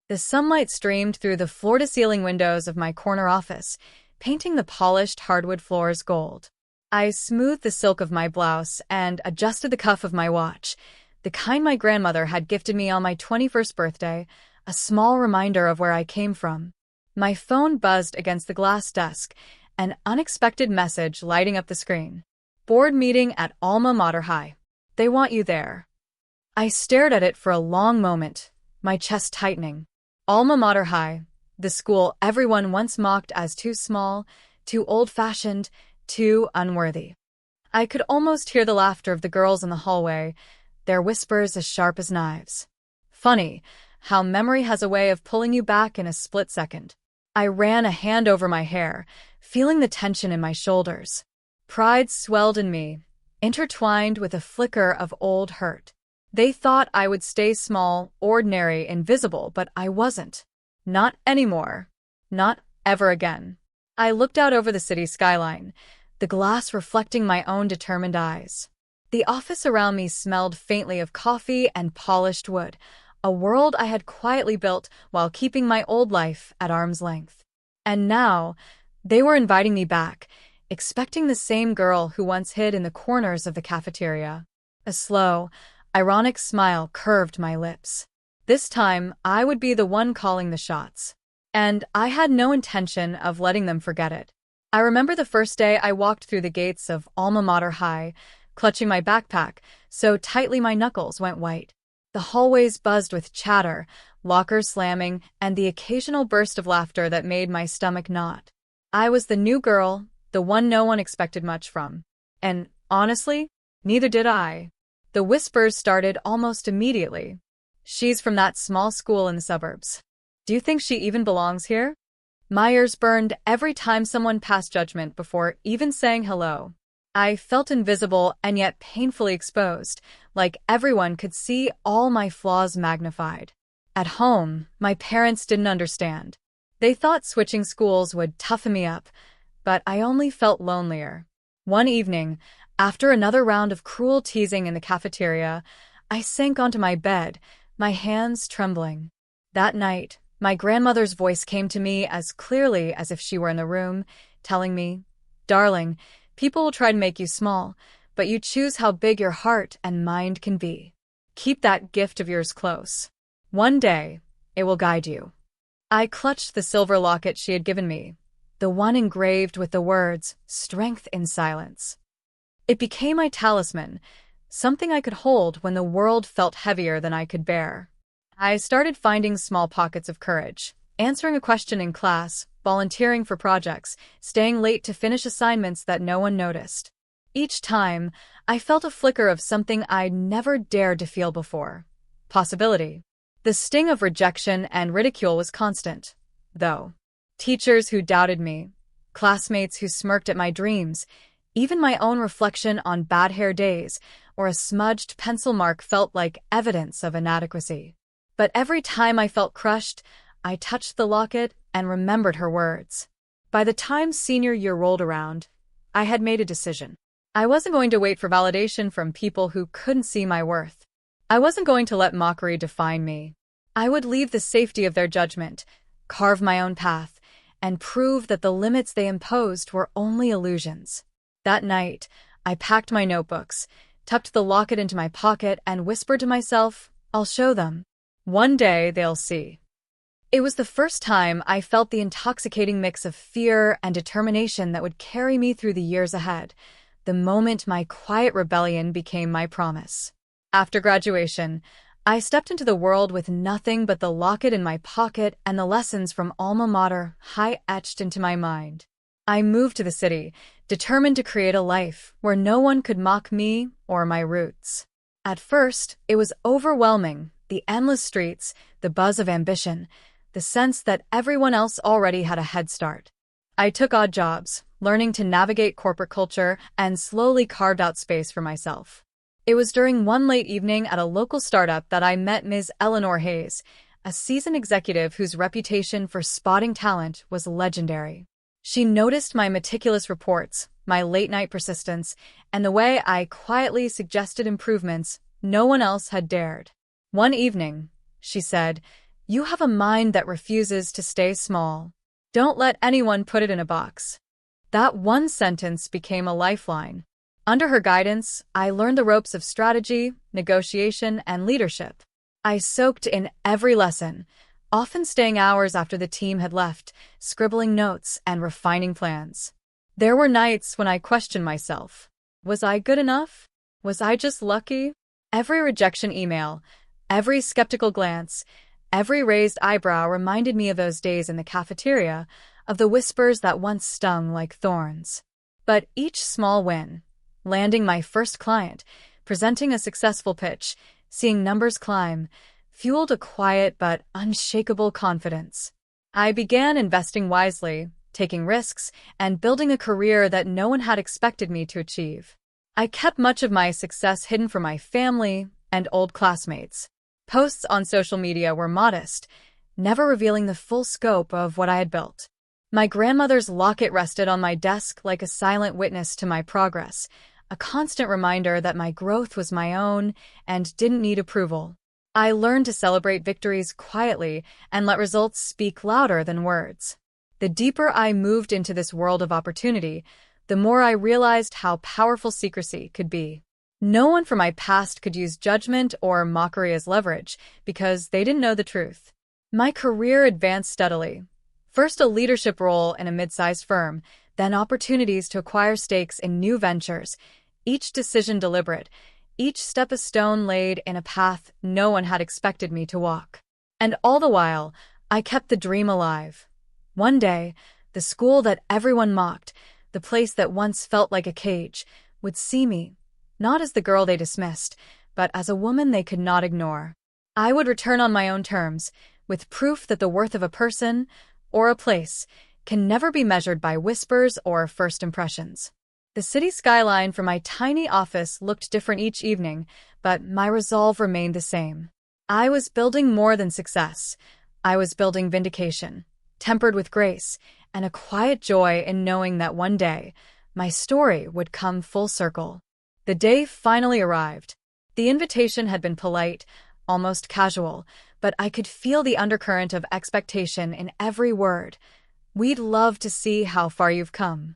The sunlight streamed through the floor-to-ceiling windows of my corner office, painting the polished hardwood floors gold. I smoothed the silk of my blouse and adjusted the cuff of my watch, the kind my grandmother had gifted me on my 21st birthday, a small reminder of where I came from. My phone buzzed against the glass desk, an unexpected message lighting up the screen. Board meeting at Alma Mater High. They want you there. I stared at it for a long moment, my chest tightening. Alma Mater High, the school everyone once mocked as too small, too old-fashioned, too unworthy. I could almost hear the laughter of the girls in the hallway, their whispers as sharp as knives. Funny how memory has a way of pulling you back in a split second. I ran a hand over my hair, feeling the tension in my shoulders. Pride swelled in me, intertwined with a flicker of old hurt. They thought I would stay small, ordinary, invisible, but I wasn't. Not anymore. Not ever again. I looked out over the city skyline, the glass reflecting my own determined eyes. The office around me smelled faintly of coffee and polished wood, a world I had quietly built while keeping my old life at arm's length. And now, they were inviting me back, expecting the same girl who once hid in the corners of the cafeteria. A slow, ironic smile curved my lips. This time, I would be the one calling the shots. And I had no intention of letting them forget it. I remember the first day I walked through the gates of Alma Mater High, clutching my backpack so tightly my knuckles went white. The hallways buzzed with chatter, lockers slamming, and the occasional burst of laughter that made my stomach knot. I was the new girl, the one no one expected much from. And, honestly, neither did I. The whispers started almost immediately. She's from that small school in the suburbs. Do you think she even belongs here? My ears burned every time someone passed judgment before even saying hello. I felt invisible and yet painfully exposed, like everyone could see all my flaws magnified. At home, my parents didn't understand. They thought switching schools would toughen me up, but I only felt lonelier. One evening, after another round of cruel teasing in the cafeteria, I sank onto my bed, my hands trembling. That night, my grandmother's voice came to me as clearly as if she were in the room, telling me, "Darling, people will try to make you small, but you choose how big your heart and mind can be. Keep that gift of yours close. One day, it will guide you." I clutched the silver locket she had given me, the one engraved with the words, "Strength in Silence." It became my talisman, something I could hold when the world felt heavier than I could bear. I started finding small pockets of courage, answering a question in class, volunteering for projects, staying late to finish assignments that no one noticed. Each time, I felt a flicker of something I'd never dared to feel before. Possibility. The sting of rejection and ridicule was constant, though. Teachers who doubted me, classmates who smirked at my dreams, even my own reflection on bad hair days or a smudged pencil mark felt like evidence of inadequacy. But every time I felt crushed, I touched the locket and remembered her words. By the time senior year rolled around, I had made a decision. I wasn't going to wait for validation from people who couldn't see my worth. I wasn't going to let mockery define me. I would leave the safety of their judgment, carve my own path, and prove that the limits they imposed were only illusions. That night, I packed my notebooks, tucked the locket into my pocket, and whispered to myself, "I'll show them. One day they'll see." It was the first time I felt the intoxicating mix of fear and determination that would carry me through the years ahead, the moment my quiet rebellion became my promise. After graduation, I stepped into the world with nothing but the locket in my pocket and the lessons from Alma Mater High etched into my mind. I moved to the city, determined to create a life where no one could mock me or my roots. At first, it was overwhelming, the endless streets, the buzz of ambition, the sense that everyone else already had a head start. I took odd jobs, learning to navigate corporate culture, and slowly carved out space for myself. It was during one late evening at a local startup that I met Ms. Eleanor Hayes, a seasoned executive whose reputation for spotting talent was legendary. She noticed my meticulous reports, my late-night persistence, and the way I quietly suggested improvements no one else had dared. One evening, she said, You have a mind that refuses to stay small. Don't let anyone put it in a box. That one sentence became a lifeline. Under her guidance, I learned the ropes of strategy, negotiation, and leadership. I soaked in every lesson, often staying hours after the team had left, scribbling notes and refining plans. There were nights when I questioned myself. Was I good enough? Was I just lucky? Every rejection email, every skeptical glance, every raised eyebrow reminded me of those days in the cafeteria, of the whispers that once stung like thorns. But each small win, landing my first client, presenting a successful pitch, seeing numbers climb, fueled a quiet but unshakable confidence. I began investing wisely, taking risks, and building a career that no one had expected me to achieve. I kept much of my success hidden from my family and old classmates. Posts on social media were modest, never revealing the full scope of what I had built. My grandmother's locket rested on my desk like a silent witness to my progress, a constant reminder that my growth was my own and didn't need approval. I learned to celebrate victories quietly and let results speak louder than words. The deeper I moved into this world of opportunity, the more I realized how powerful secrecy could be. No one from my past could use judgment or mockery as leverage because they didn't know the truth. My career advanced steadily. First a leadership role in a mid-sized firm, then opportunities to acquire stakes in new ventures, each decision deliberate, each step a stone laid in a path no one had expected me to walk. And all the while, I kept the dream alive. One day, the school that everyone mocked, the place that once felt like a cage, would see me, not as the girl they dismissed, but as a woman they could not ignore. I would return on my own terms, with proof that the worth of a person, or a place, can never be measured by whispers or first impressions. The city skyline from my tiny office looked different each evening, but my resolve remained the same. I was building more than success. I was building vindication, tempered with grace, and a quiet joy in knowing that one day, my story would come full circle. The day finally arrived. The invitation had been polite, almost casual, but I could feel the undercurrent of expectation in every word. We'd love to see how far you've come.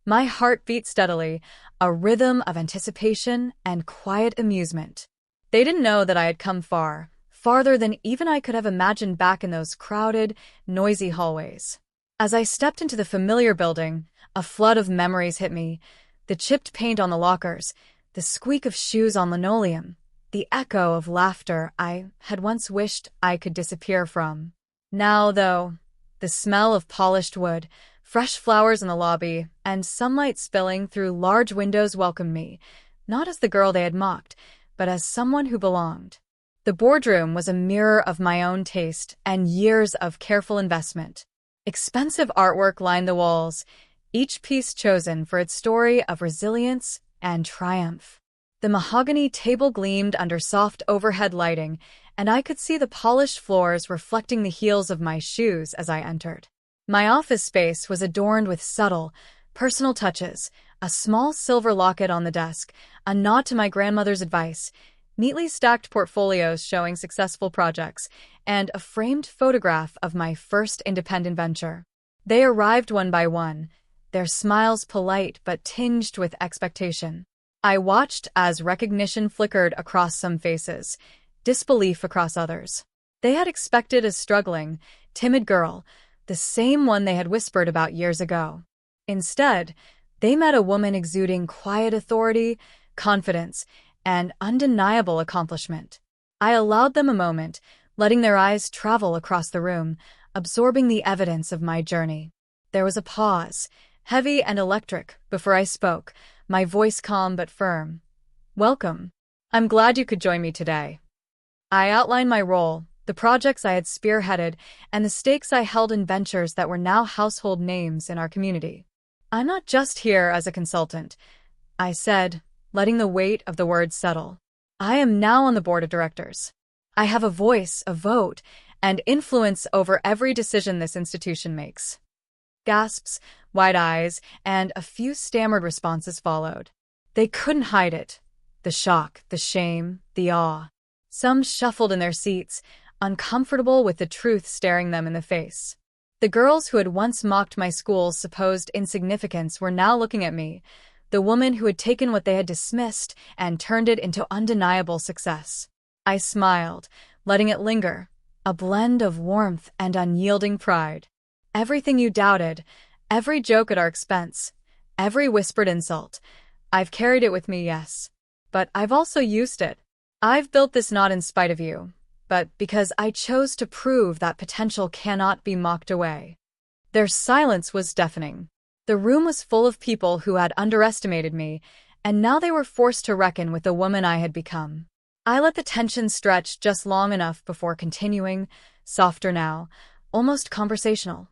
My heart beat steadily, a rhythm of anticipation and quiet amusement. They didn't know that I had come far, farther than even I could have imagined back in those crowded, noisy hallways. As I stepped into the familiar building, a flood of memories hit me. The chipped paint on the lockers, the squeak of shoes on linoleum, the echo of laughter I had once wished I could disappear from. Now, though, the smell of polished wood, fresh flowers in the lobby, and sunlight spilling through large windows welcomed me, not as the girl they had mocked, but as someone who belonged. The boardroom was a mirror of my own taste and years of careful investment. Expensive artwork lined the walls, each piece chosen for its story of resilience and triumph. The mahogany table gleamed under soft overhead lighting, and I could see the polished floors reflecting the heels of my shoes as I entered. My office space was adorned with subtle, personal touches, a small silver locket on the desk, a nod to my grandmother's advice, neatly stacked portfolios showing successful projects, and a framed photograph of my first independent venture. They arrived one by one, their smiles polite but tinged with expectation. I watched as recognition flickered across some faces, disbelief across others. They had expected a struggling, timid girl, the same one they had whispered about years ago. Instead, they met a woman exuding quiet authority, confidence, and undeniable accomplishment. I allowed them a moment, letting their eyes travel across the room, absorbing the evidence of my journey. There was a pause, heavy and electric, before I spoke, my voice calm but firm. "Welcome. I'm glad you could join me today." I outlined my role, the projects I had spearheaded, and the stakes I held in ventures that were now household names in our community. "I'm not just here as a consultant," I said, letting the weight of the words settle. "I am now on the board of directors. I have a voice, a vote, and influence over every decision this institution makes." Gasps, wide eyes, and a few stammered responses followed. They couldn't hide it. The shock, the shame, the awe. Some shuffled in their seats, uncomfortable with the truth staring them in the face. The girls who had once mocked my school's supposed insignificance were now looking at me, the woman who had taken what they had dismissed and turned it into undeniable success. I smiled, letting it linger, a blend of warmth and unyielding pride. Everything you doubted, every joke at our expense, every whispered insult, I've carried it with me, yes. But I've also used it. I've built this not in spite of you, but because I chose to prove that potential cannot be mocked away. Their silence was deafening. The room was full of people who had underestimated me, and now they were forced to reckon with the woman I had become. I let the tension stretch just long enough before continuing, softer now, almost conversational.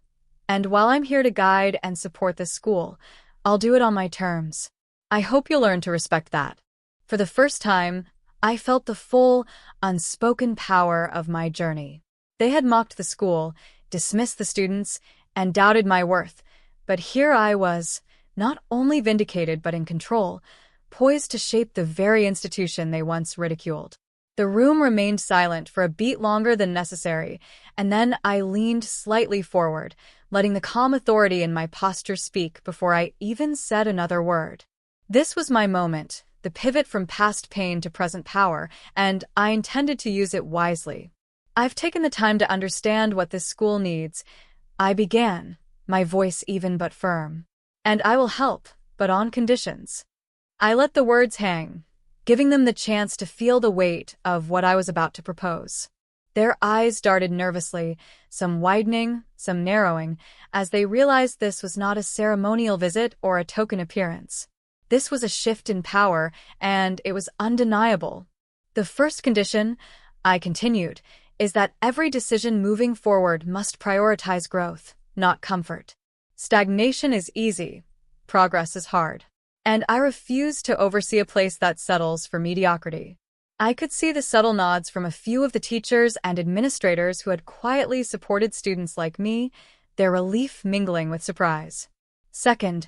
And while I'm here to guide and support this school, I'll do it on my terms. I hope you'll learn to respect that. For the first time, I felt the full, unspoken power of my journey. They had mocked the school, dismissed the students, and doubted my worth, but here I was, not only vindicated but in control, poised to shape the very institution they once ridiculed. The room remained silent for a beat longer than necessary, and then I leaned slightly forward, letting the calm authority in my posture speak before I even said another word. This was my moment, the pivot from past pain to present power, and I intended to use it wisely. I've taken the time to understand what this school needs. I began, my voice even but firm. And I will help, but on conditions. I let the words hang, giving them the chance to feel the weight of what I was about to propose. Their eyes darted nervously, some widening, some narrowing, as they realized this was not a ceremonial visit or a token appearance. This was a shift in power, and it was undeniable. The first condition, I continued, is that every decision moving forward must prioritize growth, not comfort. Stagnation is easy, progress is hard. And I refused to oversee a place that settles for mediocrity. I could see the subtle nods from a few of the teachers and administrators who had quietly supported students like me, their relief mingling with surprise. Second,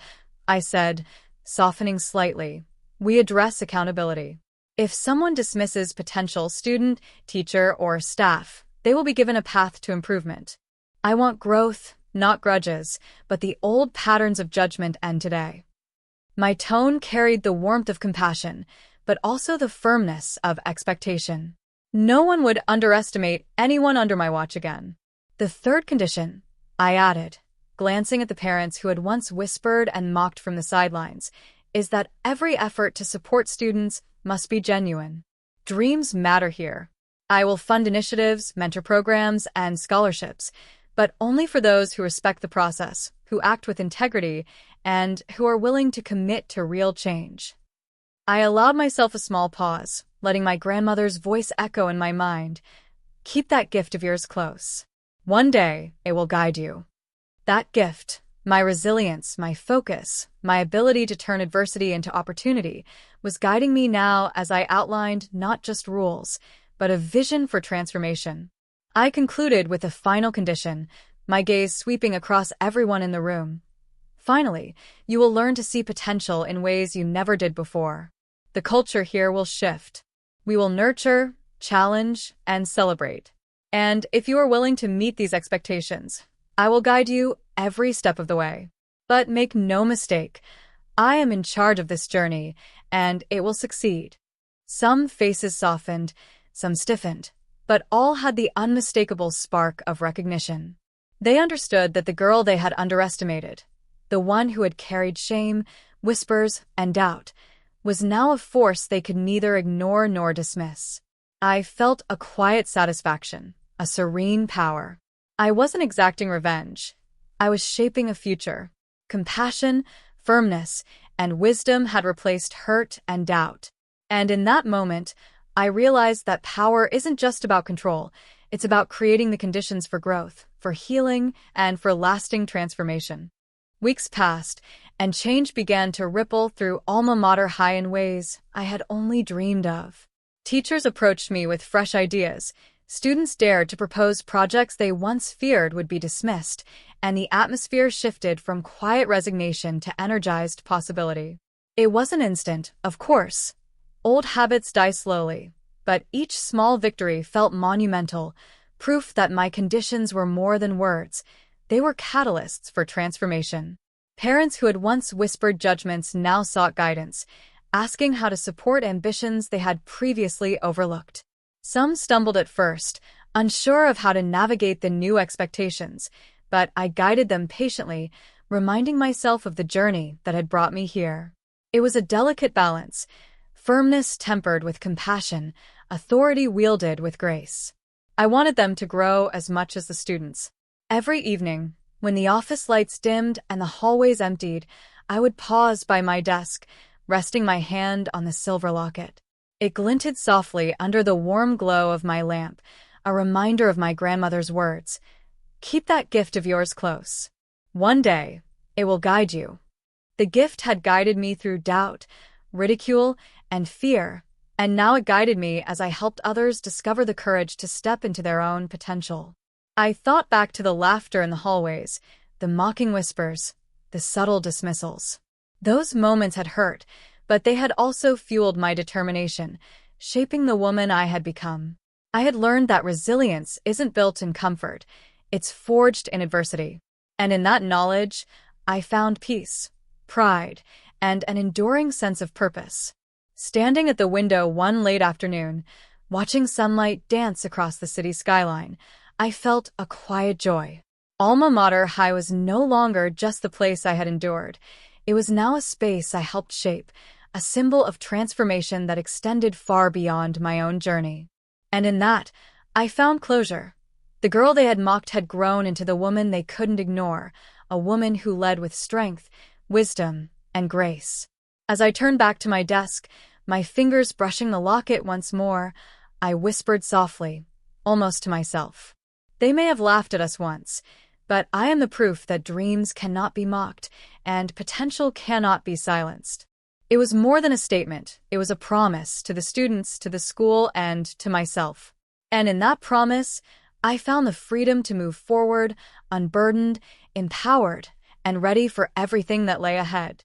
I said, softening slightly, we address accountability. If someone dismisses potential student, teacher, or staff, they will be given a path to improvement. I want growth, not grudges, but the old patterns of judgment end today. My tone carried the warmth of compassion, but also the firmness of expectation. No one would underestimate anyone under my watch again. The third condition, I added, glancing at the parents who had once whispered and mocked from the sidelines, is that every effort to support students must be genuine. Dreams matter here. I will fund initiatives, mentor programs, and scholarships, but only for those who respect the process, who act with integrity, and who are willing to commit to real change. I allowed myself a small pause, letting my grandmother's voice echo in my mind. Keep that gift of yours close. One day, it will guide you. That gift, my resilience, my focus, my ability to turn adversity into opportunity, was guiding me now as I outlined not just rules, but a vision for transformation. I concluded with a final condition, my gaze sweeping across everyone in the room. Finally, you will learn to see potential in ways you never did before. The culture here will shift. We will nurture, challenge, and celebrate. And if you are willing to meet these expectations, I will guide you every step of the way. But make no mistake, I am in charge of this journey, and it will succeed. Some faces softened, some stiffened, but all had the unmistakable spark of recognition. They understood that the girl they had underestimated, the one who had carried shame, whispers, and doubt, was now a force they could neither ignore nor dismiss. I felt a quiet satisfaction, a serene power. I wasn't exacting revenge. I was shaping a future. Compassion, firmness, and wisdom had replaced hurt and doubt. And in that moment, I realized that power isn't just about control. It's about creating the conditions for growth, for healing, and for lasting transformation. Weeks passed, and change began to ripple through Alma Mater High in ways I had only dreamed of. Teachers approached me with fresh ideas. Students dared to propose projects they once feared would be dismissed, and the atmosphere shifted from quiet resignation to energized possibility. It wasn't instant, of course. Old habits die slowly, but each small victory felt monumental, proof that my conditions were more than words. They were catalysts for transformation. Parents who had once whispered judgments now sought guidance, asking how to support ambitions they had previously overlooked. Some stumbled at first, unsure of how to navigate the new expectations, but I guided them patiently, reminding myself of the journey that had brought me here. It was a delicate balance, firmness tempered with compassion, authority wielded with grace. I wanted them to grow as much as the students. Every evening, when the office lights dimmed and the hallways emptied, I would pause by my desk, resting my hand on the silver locket. It glinted softly under the warm glow of my lamp, a reminder of my grandmother's words. Keep that gift of yours close. One day, it will guide you. The gift had guided me through doubt, ridicule, and fear, and now it guided me as I helped others discover the courage to step into their own potential. I thought back to the laughter in the hallways, the mocking whispers, the subtle dismissals. Those moments had hurt, but they had also fueled my determination, shaping the woman I had become. I had learned that resilience isn't built in comfort, it's forged in adversity. And in that knowledge, I found peace, pride, and an enduring sense of purpose. Standing at the window one late afternoon, watching sunlight dance across the city skyline, I felt a quiet joy. Alma Mater High was no longer just the place I had endured. It was now a space I helped shape, a symbol of transformation that extended far beyond my own journey. And in that, I found closure. The girl they had mocked had grown into the woman they couldn't ignore, a woman who led with strength, wisdom, and grace. As I turned back to my desk, my fingers brushing the locket once more, I whispered softly, almost to myself. They may have laughed at us once, but I am the proof that dreams cannot be mocked and potential cannot be silenced. It was more than a statement. It was a promise to the students, to the school, and to myself. And in that promise, I found the freedom to move forward, unburdened, empowered, and ready for everything that lay ahead.